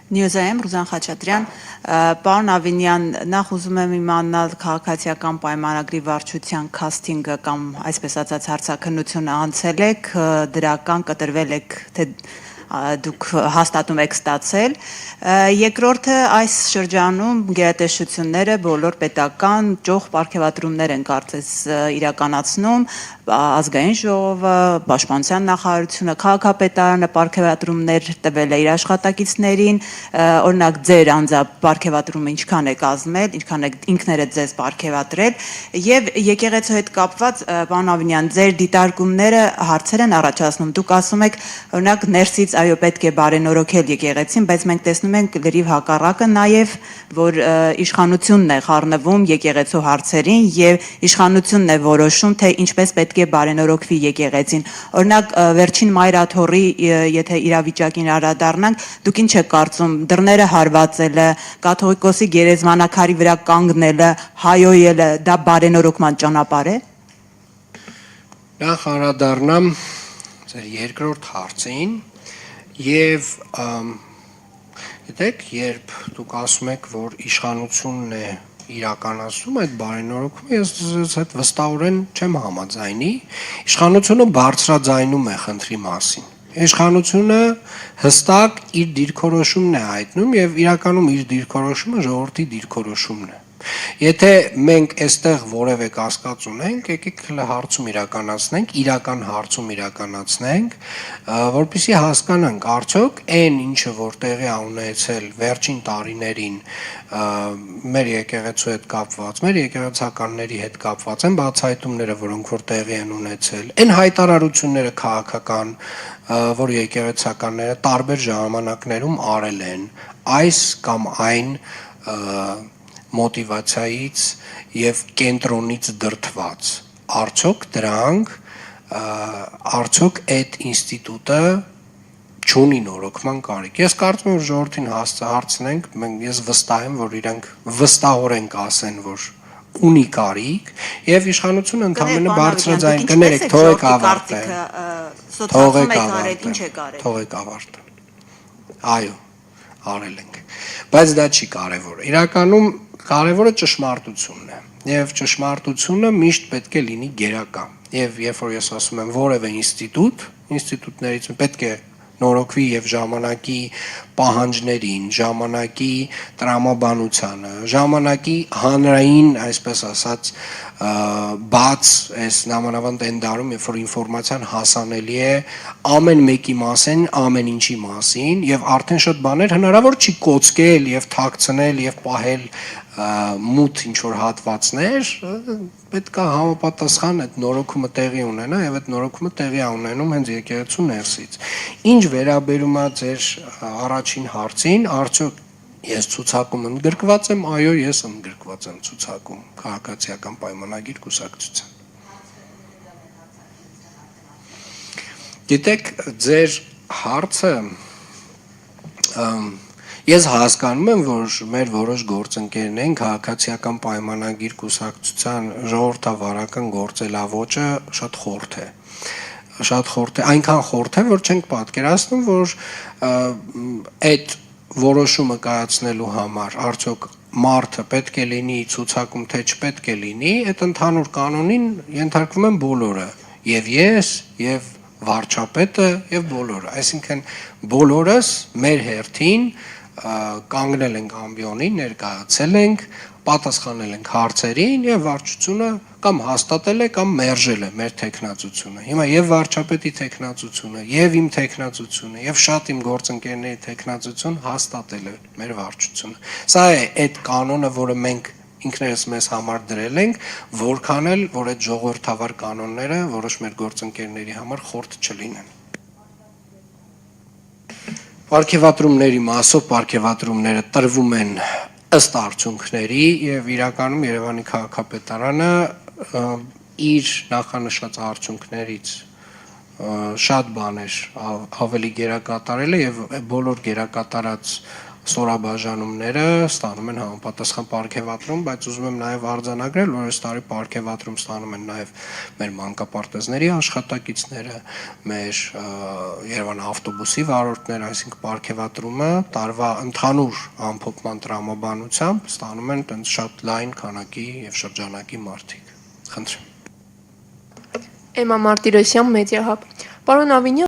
Նյուզայեմ Ռուզան Խաչատրյան, պարոն Ավինյան, նախ ուզում եմ իմանալ քաղաքացիական պայմանագրի վարչության քասթինգը կամ այսպես ասած հարցաքննությունը անցել եք, դրական կտրվել եք, թե դուք հաստատում եք ստացել։ Երկրորդը այս շրջանում գերատեսչությունները բոլոր պետական ճոխ պարգևատրումներ են կարծես իրականացնում, ազգային ժողովը, պաշտպանության նախարարությունը, քաղաքապետարանը պարգևատրումներ տվել է իր աշխատակիցներին, օրինակ ձեր անձամբ պարգևատրումը ինչքան է կազմել, ինչքան եք ինքներդ ձեզ պարգևատրել, եւ եկեղեցու հետ կապված, պարոն Ավինյան, ձեր դիտարկումները հարցեր են առաջացնում, դուք ասում եք, օրինակ ներսից այո պետք է բարենորոգել եկեղեցին, բայց մենք տեսնում ենք լրիվ հակառակը նաեւ, որ իշխանությունն է խառնվում եկեղեցու հարցերին եւ իշխանությունն է որոշում, թե ինչպես պետք է բարենորոգվի եկեղեցին։ Օրինակ վերջին մայրաթոռի, եթե իրավիճակին անդրադառնանք, դուք ինչ եք կարծում, դռները հարվածելը, կաթողիկոսի գերեզմանակարի վրա կանգնելը, հայոյելը, դա բարենորոգման ճանապարհ է։ Նախ անդրադառնամ ձեր երկրորդ հարցին եւ գիտեք, երբ դուք ասում եք, որ իշխանությունն է իրականացում այդ բարենորոգումը, ես այդ վստահորեն չեմ համաձայնի, իշխանությունը բարձրաձայնում է խնդրի մասին։ Իշխանությունը հստակ իր դիրքորոշումն է հայտնում եւ իրականում իր դիրքորոշումը ժողովրդի դիրքորոշումն է։ Եթե մենք այստեղ որևէ կասկած ունենք, եկեք հարցում իրականացնենք, իրական հարցում իրականացնենք, որպեսզի հասկանանք արդյոք այն ինչը որ տեղի ա ունեցել վերջին տարիներին մեր եկեղեցու հետ կապված, մեր եկեղեցականների հետ կապված են բացահայտումները, որոնք որ տեղի են ունեցել, այն հայտարարությունները քաղաքական, որ եկեղեցականները տարբեր ժամանակներում արել են, այս կամ այն մոտիվացիայից եւ կենտրոնից դրդված, արդյոք այդ ինստիտուտը չունի նորոգման կարիք։ Ես կարծում եմ, որ ժողովրդին հարցնենք, ես վստահ եմ, որ իրանք վստահորեն կասեն, որ ունի կարիք եւ իշխանությունը ընդհանրապես բարձրաձայն կներեք, թողեք ավարտել։ Թողեք ավարտել։ Այո, արել ենք։ Բայց դա չի կարևոր։ Իրականում կարևորը ճշմարտությունն է եւ ճշմարտությունը միշտ պետք է լինի գերակա եւ երբ որ ես ասում եմ որևէ ինստիտուտներից պետք է նորոգվի եւ ժամանակի պահանջներին, ժամանակի տրամաբանությանը, ժամանակի հանրային, այսպես ասած, բաց այս նամանավանդ այն դարում, երբ որ ինֆորմացիան հասանելի է ամեն մեկի մասին, ամեն ինչի մասին եւ արդեն շատ բաներ հնարավոր չի կոծկել եւ թաքցնել եւ պահել մութ ինչ որ հատվածներ, պետք է համապատասխան այդ նորոգումը տեղի ունենա եւ այդ նորոգումը տեղի է ունենում հենց եկեղեցու ներսից։ Ինչ վերաբերում է ձեր առաջին հարցին, արդյոք ես ցուցակում ընդգրկված եմ, այո, ես ընդգրկված եմ ցուցակում քաղաքացիական պայմանագիր կուսակցության։ Գիտեք, ձեր հարցը ես հասկանում եմ, որ մեր որոշ գործընկերներ են քաղաքացիական պայմանագիր կուսակցության ժողովրդավարական գործելավոճը շատ խորթ է։ Շատ խորթ է, այնքան խորթ է, որ չենք պատկերացնում, որ այդ որոշումը կայացնելու համար արդյոք մարդը պետք է լինի ցուցակում, թե չպետք է լինի, այդ ընդհանուր կանոնին ենթարկվում են բոլորը, եւ ես, եւ վարչապետը, եւ բոլորը, այսինքն բոլորս մեր հերթին կանգնել ենք ամբիոնին, ներկայացել ենք, պատասխանել ենք հարցերին եւ վարչությունը կամ հաստատել է կամ մերժել է մեր տեխնացությունը։ Հիմա եւ վարչապետի տեխնացությունը, եւ իմ տեխնացությունը, եւ շատ իմ գործընկերների տեխնացություն հաստատել է մեր վարչությունը։ Սա է այդ կանոնը, որը մենք ինքներս մեզ համար դրել ենք, որքան էլ որ այդ ժողովրդավար կանոնները որոշ մեր գործընկերների համար խորտ չլինեն։ Պարգևատրումների մասով պարգևատրումները տրվում են ըստ արդյունքների եւ իրականում Երևանի քաղաքապետարանը իր նախանշած արդյունքներից շատ բաներ ավելի գերակատարել է եւ բոլոր գերակատարած ստորաբաժանումները ստանում են համապատասխան պարգևատրում, բայց ուզում եմ նաև արձանագրել, որ այս տարի պարգևատրում ստանում են նաև մեր մանկապարտեզների աշխատակիցները, մեր Երևան ավտոբուսի վարորդները, այսինքն պարգևատրումը տարվա ընդհանուր ամփոփման տրամաբանությամբ ստանում են տենց շատ լայն քանակի եւ շրջանակի մարդիկ։ Խնդրեմ։ Էմմա Մարտիրոսյան, Մեդիահաբ։ Պարոն Ավինյան,